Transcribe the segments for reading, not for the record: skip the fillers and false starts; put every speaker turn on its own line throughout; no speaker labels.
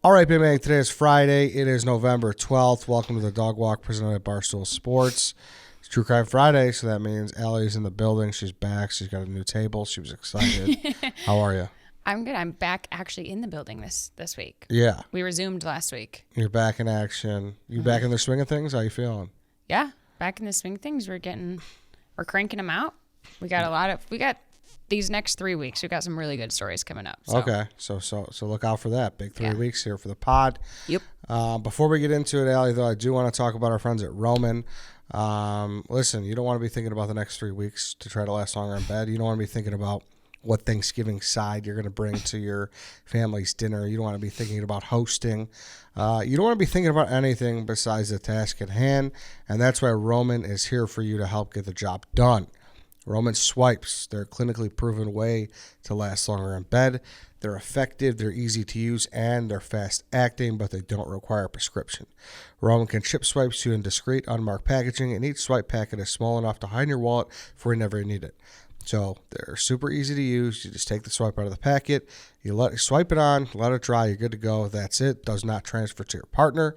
All right, Big Man, today is Friday. It is November 12th. Welcome to the Dog Walk presented by Barstool Sports. It's True Crime Friday, so that means Allie's in the building. She's back. She's got a new table. She was excited. How are you?
I'm good. I'm back actually in the building this week.
Yeah.
We resumed last week.
You're back in action. You back in the swing of things? How you feeling?
Yeah, back in the swing of things. We're cranking them out. We got these next 3 weeks. We got some really good stories coming up. So.
Okay. So look out for that. Big 3 weeks here for the pod.
Yep.
Before we get into it, Allie, though, I do want to talk about our friends at Roman. Listen, you don't want to be thinking about the next 3 weeks to try to last longer in bed. You don't want to be thinking about what Thanksgiving side you're going to bring to your family's dinner. You don't want to be thinking about hosting. You don't want to be thinking about anything besides the task at hand, and that's why Roman is here for you to help get the job done. Roman swipes. They're a clinically proven way to last longer in bed. They're effective, they're easy to use, and they're fast acting, but they don't require a prescription. Roman can ship swipes to you in discreet, unmarked packaging, and each swipe packet is small enough to hide in your wallet for whenever you need it. So they're super easy to use. You just take the swipe out of the packet, you swipe it on, let it dry, you're good to go. That's it. Does not transfer to your partner.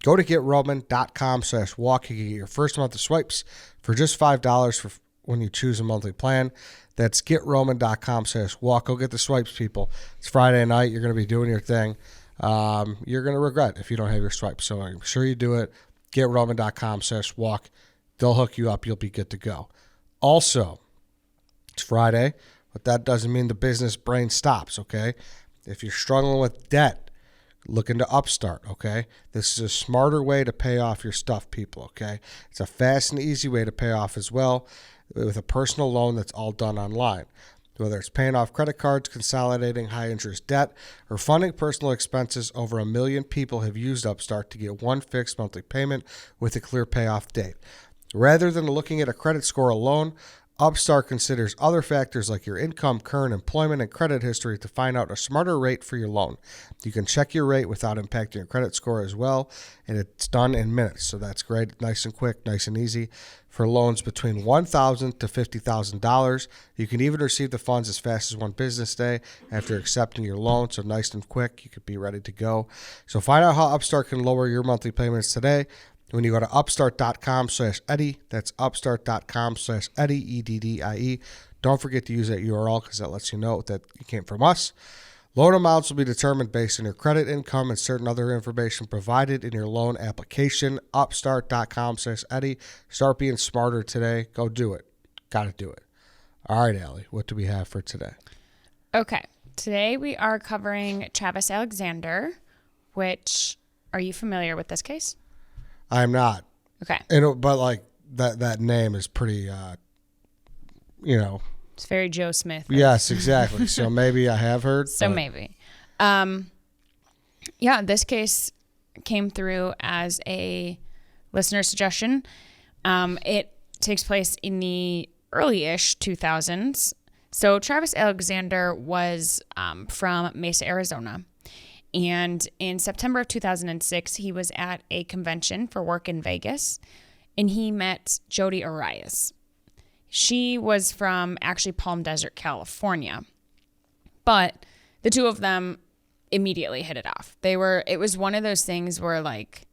Go to GetRoman.com/walk. You can get your first month of swipes for just $5 for when you choose a monthly plan. That's GetRoman.com/walk. Go get the swipes, people. It's Friday night. You're going to be doing your thing. You're going to regret if you don't have your swipes. So I'm sure you do it. GetRoman.com/walk. They'll hook you up. You'll be good to go. Also, it's Friday, but that doesn't mean the business brain stops, okay? If you're struggling with debt, look into Upstart, okay? This is a smarter way to pay off your stuff, people, okay? It's a fast and easy way to pay off as well with a personal loan that's all done online. Whether it's paying off credit cards, consolidating high-interest debt, or funding personal expenses, over 1 million people have used Upstart to get one fixed monthly payment with a clear payoff date. Rather than looking at a credit score alone, Upstart considers other factors like your income, current employment, and credit history to find out a smarter rate for your loan. You can check your rate without impacting your credit score as well, and it's done in minutes. So that's great, nice and quick, nice and easy. For loans between $1,000 to $50,000, you can even receive the funds as fast as one business day after accepting your loan. So nice and quick, you could be ready to go. So find out how Upstart can lower your monthly payments today when you go to upstart.com/Eddie. That's upstart.com/Eddie, EDDIE. Don't forget to use that URL because that lets you know that you came from us. Loan amounts will be determined based on your credit, income, and certain other information provided in your loan application. Upstart.com/Eddie. Start being smarter today. Go do it. Got to do it. All right, Allie, what do we have for today?
Okay. Today we are covering Travis Alexander, which, are you familiar with this case?
I'm not.
Okay.
But like that name is pretty,
It's very Joe Smith.
Yes, exactly. So maybe I have heard.
So maybe. This case came through as a listener suggestion. It takes place in the early-ish 2000s. So Travis Alexander was from Mesa, Arizona. And in September of 2006, he was at a convention for work in Vegas, and he met Jody Arias. She was from actually Palm Desert, California. But the two of them immediately hit it off. It was one of those things where, like,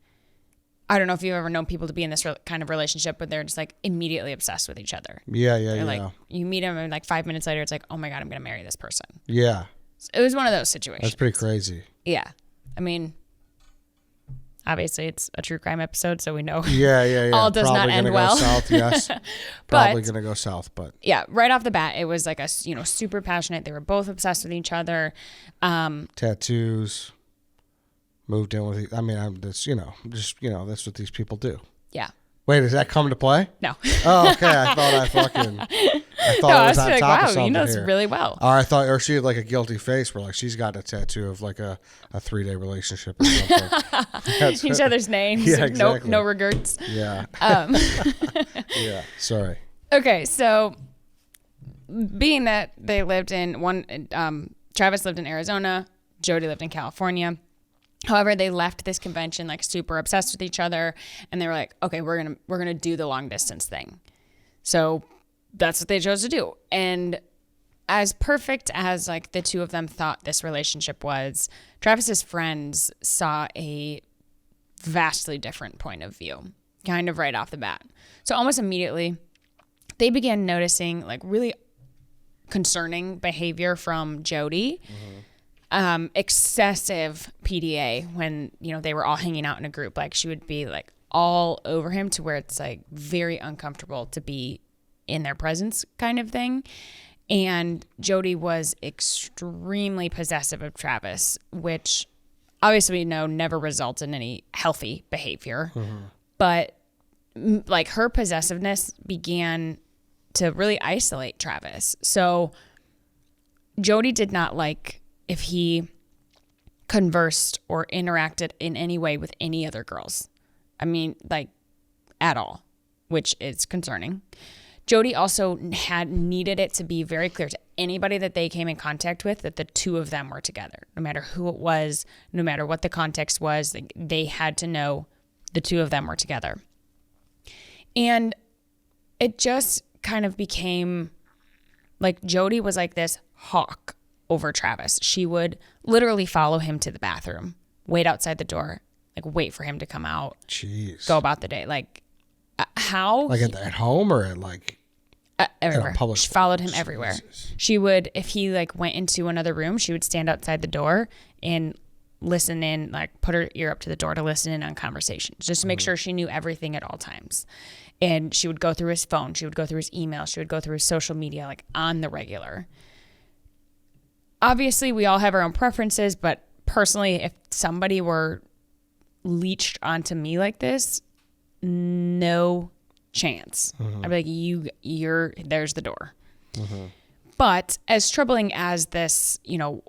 I don't know if you've ever known people to be in this kind of relationship, but they're just like immediately obsessed with each other.
Yeah.
Like, you meet them and like 5 minutes later, it's like, oh my God, I'm going to marry this person.
Yeah.
So it was one of those situations.
That's pretty crazy.
Yeah. I mean, obviously it's a true crime episode, so we know
all
does not end well.
Go south, yes. Probably going to go south, but
yeah, right off the bat, it was like super passionate. They were both obsessed with each other.
Tattoos, moved in with, that's what these people do.
Yeah.
Wait, does that come to play?
No.
Oh, okay. I thought it was on top of something
you know this
here.
really well.
Or I thought, or she had like a guilty face where like she's got a tattoo of like a 3-day relationship or something.
Each other's names.
Yeah, exactly.
No regrets.
Yeah. Yeah. Sorry.
Okay, so being that they lived in Travis lived in Arizona, Jody lived in California. However, they left this convention like super obsessed with each other, and they were like, okay, we're gonna do the long distance thing. So that's what they chose to do. And as perfect as like the two of them thought this relationship was, Travis's friends saw a vastly different point of view, kind of right off the bat. So almost immediately, they began noticing like really concerning behavior from Jody. Excessive PDA when, they were all hanging out in a group. Like she would be like all over him to where it's like very uncomfortable to be in their presence kind of thing. And Jody was extremely possessive of Travis, which obviously we know never results in any healthy behavior. But like her possessiveness began to really isolate Travis. So Jody did not like if he conversed or interacted in any way with any other girls. I mean, like at all, which is concerning. Jody also had needed it to be very clear to anybody that they came in contact with that the two of them were together. No matter who it was, no matter what the context was, they had to know the two of them were together. And it just kind of became like Jody was like this hawk over Travis. She would literally follow him to the bathroom, wait outside the door, like wait for him to come out.
Jeez.
Go about the day. Like how?
Like at home or at like
everywhere.
Public
she followed him everywhere. She would, if he like went into another room, she would stand outside the door and listen in, like put her ear up to the door to listen in on conversations, just to make sure she knew everything at all times. And she would go through his phone. She would go through his email. She would go through his social media, like on the regular. Obviously, we all have our own preferences, but personally, if somebody were leached onto me like this, no chance. I'd be like, you're there's the door. But as troubling as this,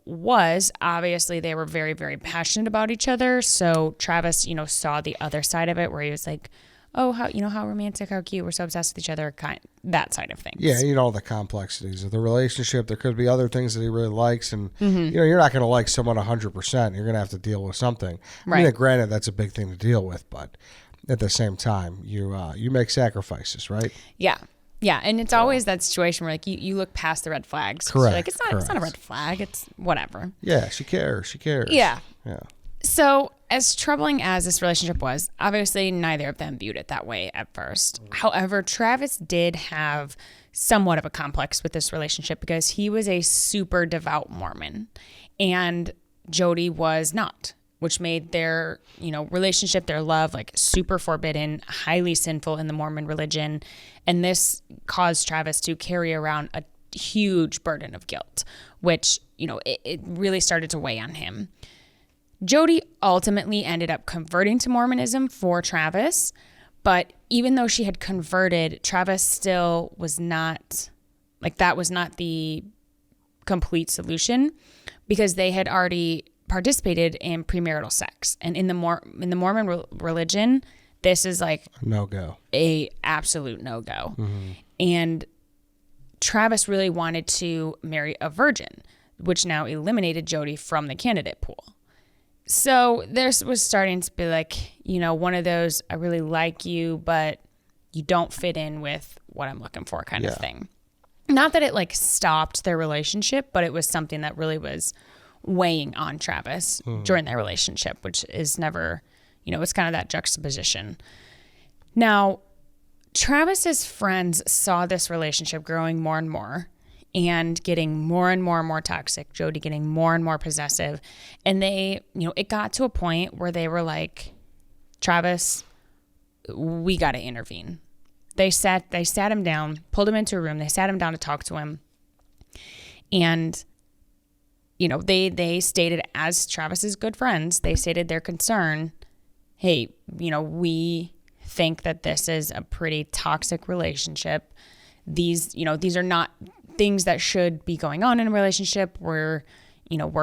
was, obviously they were very, very passionate about each other. So Travis, saw the other side of it where he was like, oh, how romantic, how cute, we're so obsessed with each other, that side of things.
Yeah, all the complexities of the relationship. There could be other things that he really likes, and you're not going to like someone 100%. You're going to have to deal with something.
Right.
I mean, granted, that's a big thing to deal with, but at the same time, you make sacrifices, right?
Yeah. Yeah, and it's always that situation where like you look past the red flags.
Correct.
Like it's not a red flag. It's whatever.
Yeah, she cares.
Yeah.
Yeah.
So as troubling as this relationship was, obviously neither of them viewed it that way at first. However, Travis did have somewhat of a complex with this relationship because he was a super devout Mormon and Jody was not, which made their, relationship, their love, like super forbidden, highly sinful in the Mormon religion. And this caused Travis to carry around a huge burden of guilt, which, it really started to weigh on him. Jody ultimately ended up converting to Mormonism for Travis, but even though she had converted, Travis still was not, that was not the complete solution because they had already participated in premarital sex. And in the Mormon religion, this is like
no-go.
A absolute no-go. And Travis really wanted to marry a virgin, which now eliminated Jody from the candidate pool. So this was starting to be like, one of those, I really like you, but you don't fit in with what I'm looking for kind of thing. Not that it stopped their relationship, but it was something that really was weighing on Travis during their relationship, which is never, it's kind of that juxtaposition. Now, Travis's friends saw this relationship growing more and more and getting more and more toxic, Jody getting more and more possessive. And they, it got to a point where they were like, Travis, we got to intervene. They sat him down, pulled him into a room. They sat him down to talk to him. And, they stated, as Travis's good friends, they stated their concern. Hey, we think that this is a pretty toxic relationship. These are not things that should be going on in a relationship. We're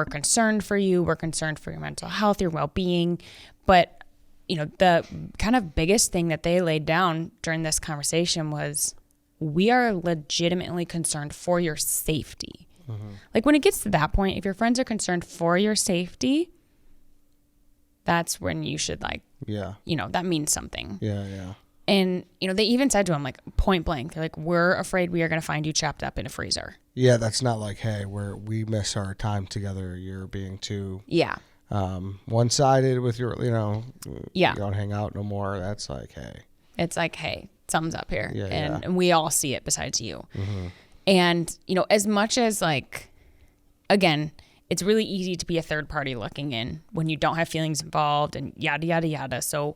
concerned for you. We're concerned for your mental health, your well-being. But, the kind of biggest thing that they laid down during this conversation was, we are legitimately concerned for your safety. Like when it gets to that point, if your friends are concerned for your safety, that's when you should that means something.
Yeah.
And, they even said to him, like, point blank, they're like, we're afraid we are going to find you trapped up in a freezer.
Yeah, that's not like, hey, we miss our time together. You're being too one-sided with your, you don't hang out no more. That's like, hey.
It's like, hey, something's up here.
Yeah,
and we all see it besides you.
Mm-hmm.
And, as much as, like, again, it's really easy to be a third party looking in when you don't have feelings involved and yada, yada, yada. So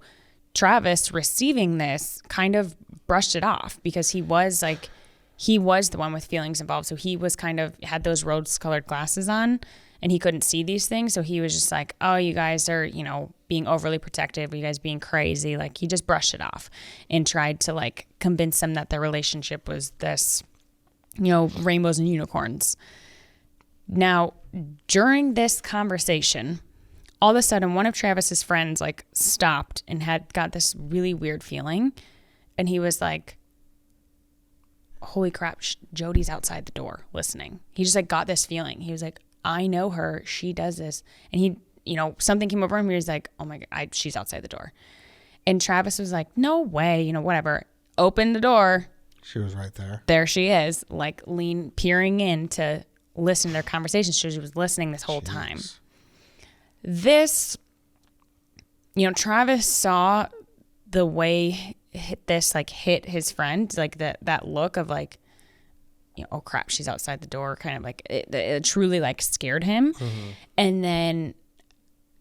Travis receiving this kind of brushed it off because he was the one with feelings involved. So he was kind of had those rose colored glasses on and he couldn't see these things. So he was just like, oh, you guys are, being overly protective. You guys being crazy. Like he just brushed it off and tried to like convince them that their relationship was this, rainbows and unicorns. Now, during this conversation, all of a sudden, one of Travis's friends like stopped and got this really weird feeling. And he was like, holy crap, Jody's outside the door listening. He just like got this feeling. He was like, I know her. She does this. And he, something came over him. He was like, oh my God, she's outside the door. And Travis was like, no way, whatever. Opened the door.
She was right there.
There she is, like peering in to listen to their conversation. She was listening this whole time. This, Travis saw the way this like hit his friend, like that look of like, oh crap, she's outside the door, kind of like it truly like scared him. Mm-hmm. And then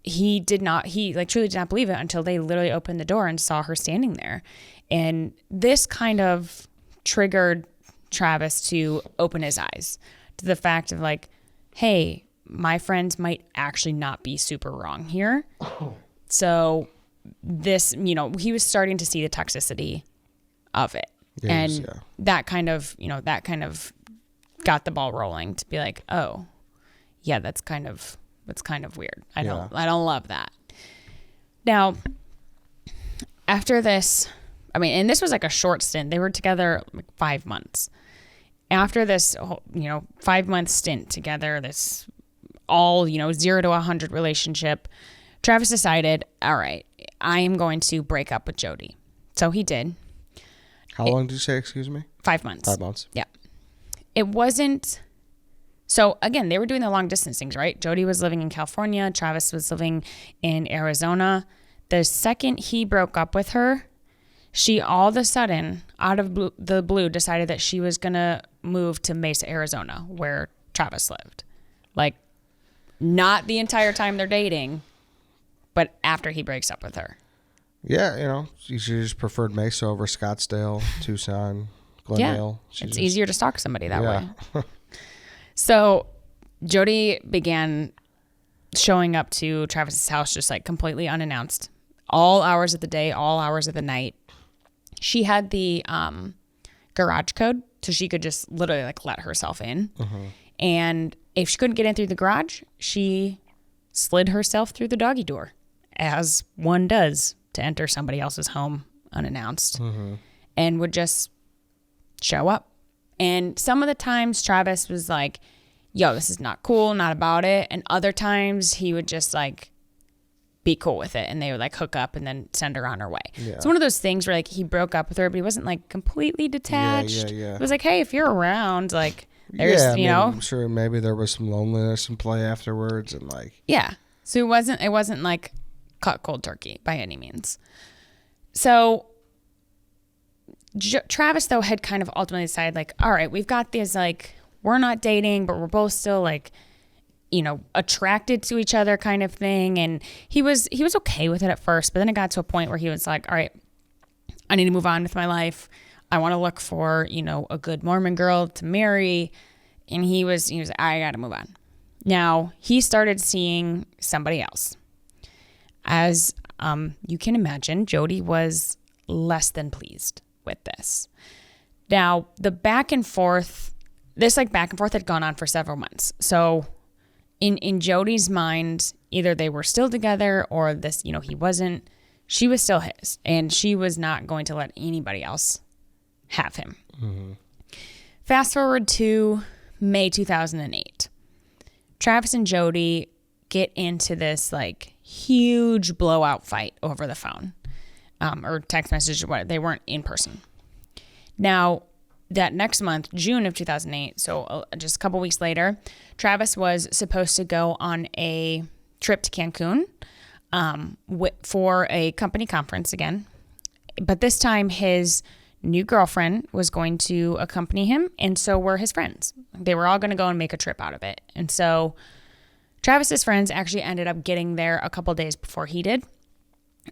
he truly did not believe it until they literally opened the door and saw her standing there. And this kind of triggered Travis to open his eyes to the fact of like, hey, my friends might actually not be super wrong here. So this, he was starting to see the toxicity of it. Yes, and that kind of got the ball rolling to be like, oh yeah, that's kind of weird. I don't love that. Now, after this, and this was like a short stint. They were together like 5 months. After this, 5-month stint together, this all, 0 to 100 relationship, Travis decided, all right, I am going to break up with Jody. So he did.
How long did you say, excuse me?
5 months.
5 months.
Yeah. It wasn't. So again, they were doing the long distance things, right? Jody was living in California. Travis was living in Arizona. The second he broke up with her, she all of a sudden, out of the blue, decided that she was going to move to Mesa, Arizona, where Travis lived. Like, not the entire time they're dating, but after he breaks up with her.
Yeah, she just preferred Mesa over Scottsdale, Tucson, Glendale.
Yeah, it's easier to stalk somebody that way. So Jody began showing up to Travis's house just like completely unannounced. All hours of the day, all hours of the night. She had the garage code, so she could just literally like let herself in. Mm-hmm. And if she couldn't get in through the garage, she slid herself through the doggy door, as one does to enter somebody else's home unannounced, and would just show up. And some of the times Travis was like, yo, this is not cool, not about it. And other times he would just like be cool with it, and they would like hook up and then send her on her way. Yeah. It's one of those things where like he broke up with her, but he wasn't like completely detached.
Yeah.
It was like, hey, if you're around, like there's,
I'm sure maybe there was some loneliness in play afterwards, and like
so it wasn't like cut cold turkey by any means. So Travis though had kind of ultimately decided like, all right, we've got this, like, we're not dating, but we're both still like, attracted to each other kind of thing. And he was okay with it at first, but then it got to a point where he was like, all right, I need to move on with my life. I want to look for, a good Mormon girl to marry. And he was I got to move on. Now he started seeing somebody else. As you can imagine, Jody was less than pleased with this. Now the back and forth had gone on for several months. So in Jody's mind, either they were still together or this, he wasn't. She was still his, and she was not going to let anybody else have him. Mm-hmm. Fast forward to May 2008. Travis and Jody get into this like huge blowout fight over the phone. or text message or what. They weren't in person. Now, that next month, June of 2008, so just a couple weeks later, Travis was supposed to go on a trip to Cancun for a company conference again. But this time, his new girlfriend was going to accompany him, and so were his friends. They were all going to go and make a trip out of it. And so Travis's friends actually ended up getting there a couple days before he did.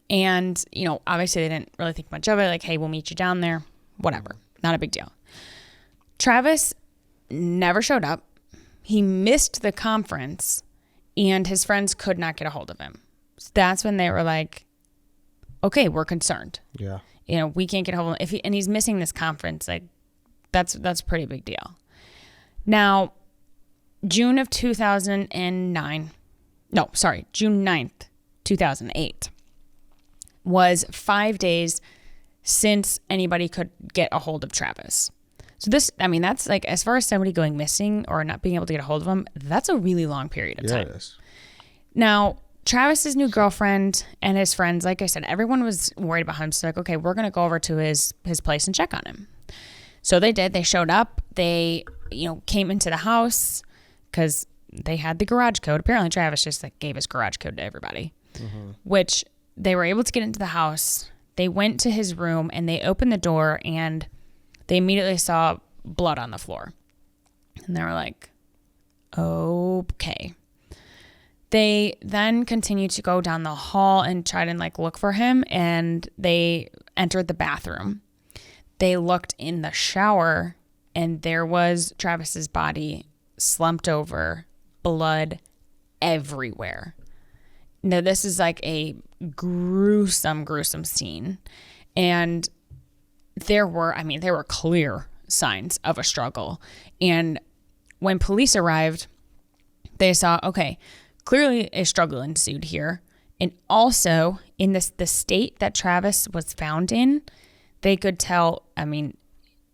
And, obviously they didn't really think much of it. Like, hey, we'll meet you down there. Whatever. Not a big deal. Travis never showed up. He missed the conference, and his friends could not get a hold of him. So that's when they were like, okay, we're concerned.
Yeah.
We can't get a hold of him. And he's missing this conference. Like, that's a pretty big deal. Now, June 9th, 2008 was 5 days since anybody could get a hold of Travis. So that's like, as far as somebody going missing or not being able to get a hold of him, that's a really long period of time.
Yeah, it is.
Now, Travis's new girlfriend and his friends, like I said, everyone was worried about him. So like, okay, we're going to go over to his place and check on him. So they did. They showed up. They, came into the house because they had the garage code. Apparently Travis just gave his garage code to everybody, which they were able to get into the house. They went to his room and they opened the door and they immediately saw blood on the floor. And they were like, okay. They then continued to go down the hall and try to look for him. And they entered the bathroom. They looked in the shower and there was Travis's body slumped over, blood everywhere. Now, this is like a gruesome scene. And there were clear signs of a struggle. And when police arrived, they saw, okay, clearly a struggle ensued here. And also in the state that Travis was found in, they could tell,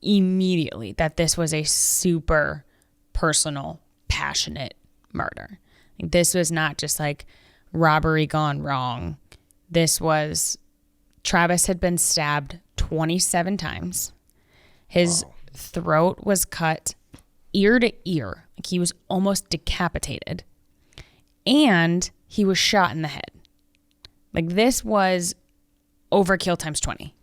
immediately that this was a super personal, passionate murder. This was not just like robbery gone wrong. This was, Travis had been stabbed 27 times. His throat was cut ear to ear. Like he was almost decapitated. And he was shot in the head. Like this was overkill times 20.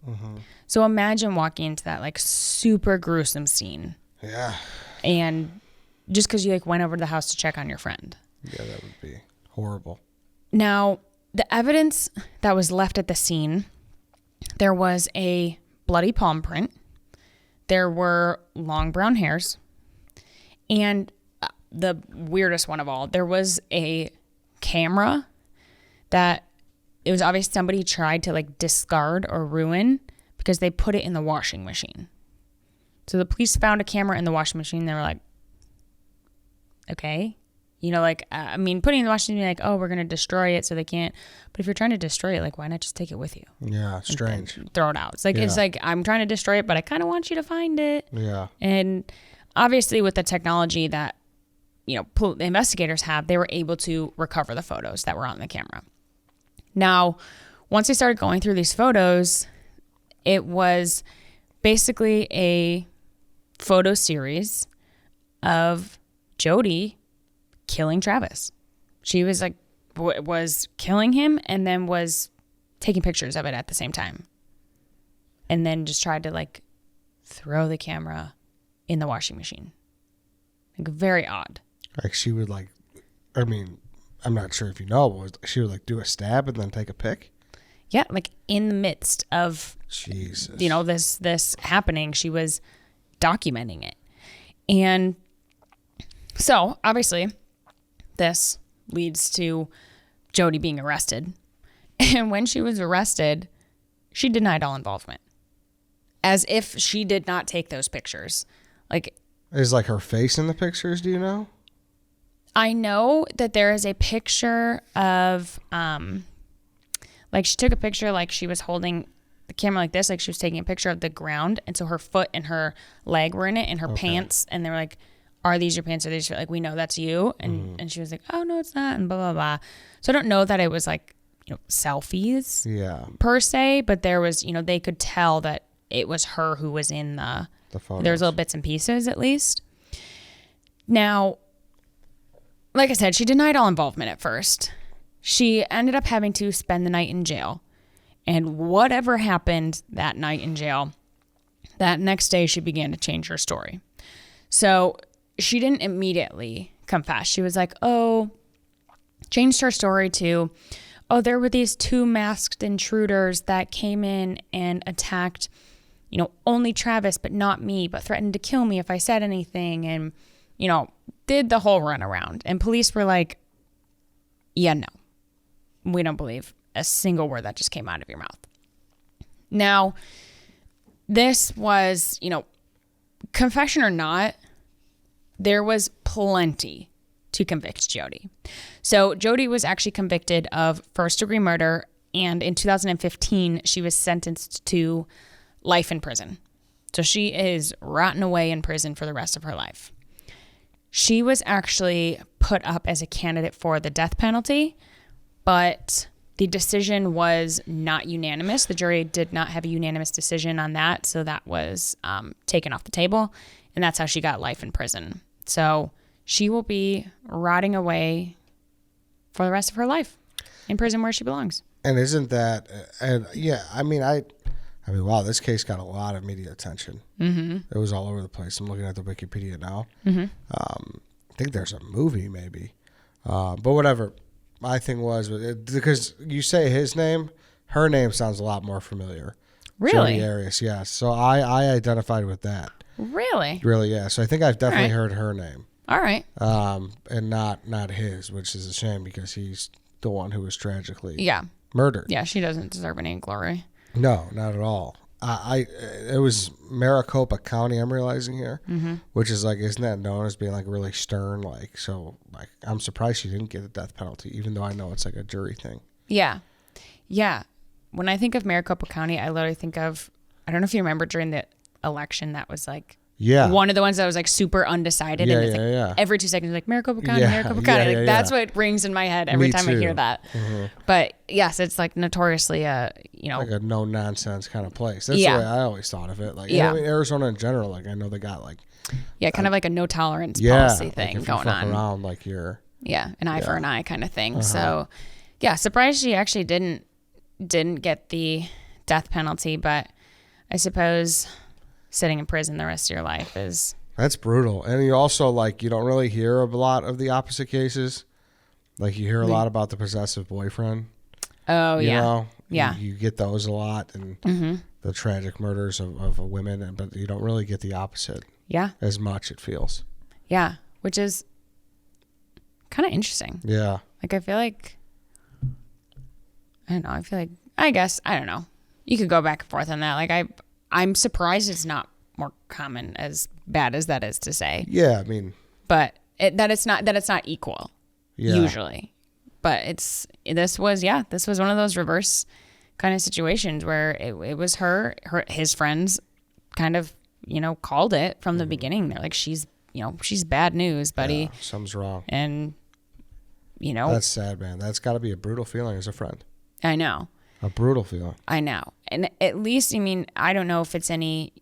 Mm-hmm. So imagine walking into that super gruesome scene.
Yeah.
And just because you went over to the house to check on your friend.
Yeah, that would be horrible.
Now, the evidence that was left at the scene, there was a bloody palm print. There were long brown hairs. And the weirdest one of all, there was a camera that it was obvious somebody tried to discard or ruin because they put it in the washing machine. So the police found a camera in the washing machine. They were like, okay. Putting it in the washing machine, oh, we're going to destroy it so they can't. But if you're trying to destroy it, why not just take it with you?
Yeah, strange.
And throw it out. It's like, I'm trying to destroy it, but I kind of want you to find it.
Yeah.
And obviously with the technology that, the investigators have, they were able to recover the photos that were on the camera. Now, once they started going through these photos, it was basically a photo series of Jody killing Travis. She was was killing him and then was taking pictures of it at the same time. And then just tried to throw the camera in the washing machine. Very odd.
She would I'm not sure if you know, but she would do a stab and then take a pic?
Yeah, in the midst of
Jesus.
This happening, she was documenting it. And so, obviously, this leads to Jody being arrested. And when she was arrested, she denied all involvement. As if she did not take those pictures.
Is her face in the pictures, do you know?
I know that there is a picture of, she took a picture she was holding the camera like this, she was taking a picture of the ground. And so her foot and her leg were in it and her pants. And they were like, are these your pants? Are these we know that's you. And and she was like, oh, no, it's not. And blah, blah, blah. So I don't know that it was selfies
Yeah.
per se, but there was, they could tell that it was her who was in the
photos.
There's little bits and pieces at least. Now, like I said, she denied all involvement at first. She ended up having to spend the night in jail. And whatever happened that night in jail, that next day she began to change her story. So she didn't immediately confess. She was like, changed her story to, there were these 2 masked intruders that came in and attacked, only Travis, but not me, but threatened to kill me if I said anything. And, did the whole runaround. And police were like, yeah, no, we don't believe a single word that just came out of your mouth. Now, this was, confession or not, there was plenty to convict Jody. So Jody was actually convicted of first-degree murder, and in 2015, she was sentenced to life in prison. So she is rotting away in prison for the rest of her life. She was actually put up as a candidate for the death penalty, but the decision was not unanimous. The jury did not have a unanimous decision on that, so that was taken off the table, and that's how she got life in prison. So she will be rotting away for the rest of her life in prison where she belongs.
And isn't that, wow, this case got a lot of media attention. Mm-hmm. It was all over the place. I'm looking at the Wikipedia now. Mm-hmm. I think there's a movie maybe. But whatever. My thing was, because you say his name, her name sounds a lot more familiar.
Really?
Jody Arias, yes. So I identified with that.
Really?
Really, yeah. So I think I've definitely heard her name.
All right.
And not his, which is a shame because he's the one who was tragically murdered.
Yeah, she doesn't deserve any glory.
No, not at all. It was Maricopa County, I'm realizing here, which is like, isn't that known as being like really stern? Like, so like, I'm surprised she didn't get a death penalty, even though I know it's like a jury thing.
Yeah. Yeah. When I think of Maricopa County, I literally think of, I don't know if you remember during the election, that was like one of the ones that was like super undecided.
Yeah,
and it's like every 2 seconds, like Maricopa County, Maricopa County. That's what rings in my head every time I hear that. Mm-hmm. But yes, it's like notoriously like
a no nonsense kind of place. That's the way I always thought of it. Like Arizona in general, like I know they got like
kind of like a no tolerance policy thing
like
going on.
Around like you're
an eye for an eye kind of thing. So surprised she actually didn't get the death penalty, but I suppose sitting in prison the rest of your life
that's brutal. And you also you don't really hear a lot of the opposite cases. Like you hear a lot about the possessive boyfriend.
Oh,
you know?
Yeah.
You get those a lot, and the tragic murders of women, but you don't really get the opposite.
Yeah.
As much, it feels.
Yeah, which is kind of interesting.
Yeah.
Like I feel like, I don't know. I guess I don't know. You could go back and forth on that. Like I'm surprised it's not more common, as bad as that is to say.
Yeah, I mean,
but that it's not equal usually. But this was one of those reverse kind of situations where it was his friends kind of called it from the beginning. They're like, she's bad news, buddy.
Yeah, something's wrong.
And
that's sad, man. That's got to be a brutal feeling as a friend.
I know.
A brutal feeling.
I know. And at least, I don't know if it's any,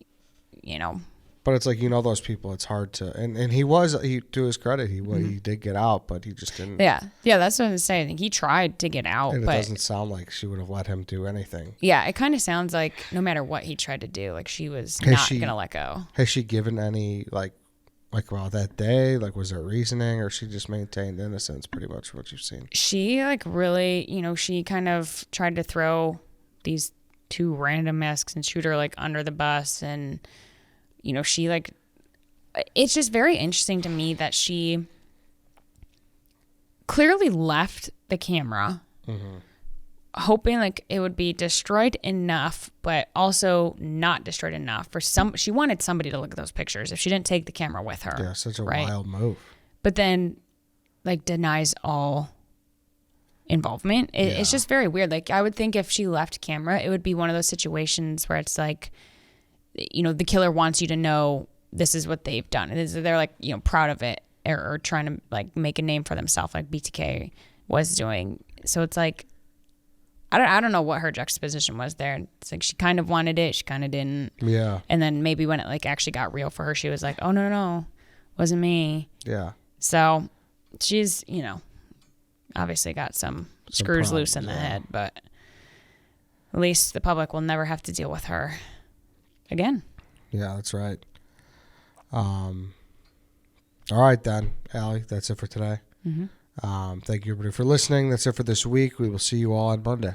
But it's like, those people, it's hard to, and he to his credit, he did get out, but he just didn't.
Yeah. Yeah. That's what I was saying. I think he tried to get out,
and
but
it doesn't sound like she would have let him do anything.
Yeah. It kind of sounds like no matter what he tried to do, like she was not going to let go.
Has she given any, well, that day, was there reasoning, or she just maintained innocence, pretty much what you've seen?
She really, she kind of tried to throw these 2 random masks and shoot her under the bus. And, she it's just very interesting to me that she clearly left the camera hoping it would be destroyed enough, but also not destroyed enough for she wanted somebody to look at those pictures if she didn't take the camera with her.
Yeah, such a wild move.
But then denies all involvement. It's just very weird. I would think if she left camera, it would be one of those situations where it's the killer wants you to know this is what they've done. And they're proud of it or trying to make a name for themselves, like BTK was doing. So it's I don't know what her juxtaposition was there. It's like she kind of wanted it, she kind of didn't.
Yeah.
And then maybe when it like actually got real for her, she was like, oh no, wasn't me.
Yeah.
So she's, obviously got some screws loose in the
yeah.
head, but at least the public will never have to deal with her again.
Yeah, that's right. All right then, Allie, that's it for today.
Mm-hmm.
Thank you everybody for listening. That's it for this week. We will see you all on Monday.